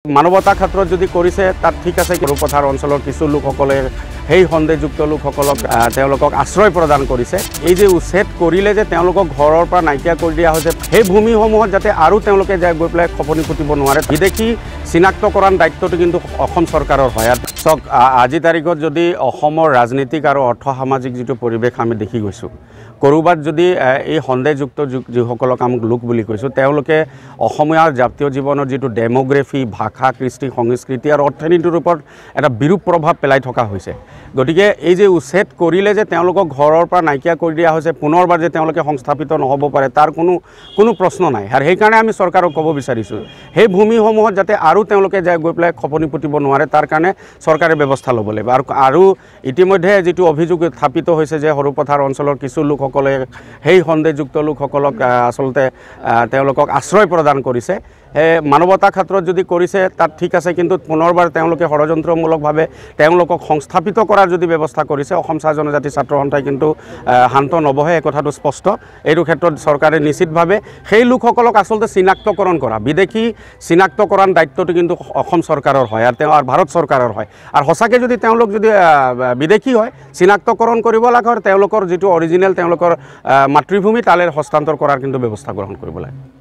মানৱতা ক্ষেত্ৰত যদি কৰিছে তাত ঠিক আছে পথাৰ অঞ্চলৰ কিছু লোকসকলে সেই সন্দেহযুক্ত লোকসকলক তেওঁলোকক আশ্ৰয় প্ৰদান কৰিছে এই যে উচ্ছেদ কৰিলে যে তেওঁলোকক ঘৰৰ পৰা নাইকিয়া কৰি দিয়া হৈছে সেই ভূমিসমূহত যাতে আৰু তেওঁলোকে যায় গৈ পেলাই খপনি ফুটিব নোৱাৰে বিদেশী চিনাক্তকৰণ দায়িত্বটো কিন্তু অসম চৰকাৰৰ হয় চক আজি তাৰিখত যদি অসমৰ ৰাজনীতিক আৰু অৰ্থ সামাজিক যিটো পৰিৱেশ আমি দেখি গৈছোঁ কৰবাত যদি এই সন্দেহযুক্ত যিসকলক আমি লোক বুলি কৈছোঁ তেওঁলোকে অসমীয়া জাতীয় জীৱনৰ যিটো ডেমোগ্ৰাফি ভাষা কৃষ্টি সংস্কৃতি আৰু অৰ্থনীতিৰ ওপৰত এটা বিৰূপ প্ৰভাৱ পেলাই থকা হৈছে গতিকে এই যে উচ্ছেদ কৰিলে যে তেওঁলোকক ঘৰৰ পৰা নাইকিয়া কৰি দিয়া হৈছে পুনৰবাৰ যে তেওঁলোকে সংস্থাপিত নহ'ব পাৰে তাৰ কোনো প্ৰশ্ন নাই আৰু সেইকাৰণে আমি চৰকাৰক ক'ব বিচাৰিছোঁ সেই ভূমিসমূহত যাতে আৰু তেওঁলোকে যায় গৈ পেলাই খপনি পুতিব নোৱাৰে তাৰ কাৰণে চৰকাৰে ব্যৱস্থা ল'ব লাগিব আৰু ইতিমধ্যে যিটো অভিযোগ স্থাপিত হৈছে যে সৰুপথাৰ অঞ্চলৰ কিছু লোকসকলে সেই সন্দেহযুক্ত লোকসকলক আচলতে তেওঁলোকক আশ্ৰয় প্ৰদান কৰিছে মানৱতা ক্ষেত্ৰত যদি কৰিছে তাত ঠিক আছে কিন্তু পুনৰবাৰ তেওঁলোকে ষড়যন্ত্ৰমূলকভাৱে তেওঁলোকক সংস্থাপিত কৰাৰ যদি ব্যৱস্থা কৰিছে অসম চাহ জনজাতি ছাত্ৰ সন্থাই কিন্তু শান্ত নবহে এই কথাটো স্পষ্ট এইটো ক্ষেত্ৰত চৰকাৰে নিশ্চিতভাৱে সেই লোকসকলক আচলতে চিনাক্তকৰণ কৰা বিদেশী চিনাক্তকৰণ দায়িত্বটো কিন্তু অসম চৰকাৰৰ হয় আৰু ভাৰত চৰকাৰৰ হয় আৰু সঁচাকৈ যদি তেওঁলোক যদি বিদেশী হয় চিনাক্তকৰণ কৰিব লাগে আৰু তেওঁলোকৰ যিটো অৰিজিনেল তেওঁলোকৰ মাতৃভূমি তালৈ হস্তান্তৰ কৰাৰ কিন্তু ব্যৱস্থা গ্ৰহণ কৰিব লাগে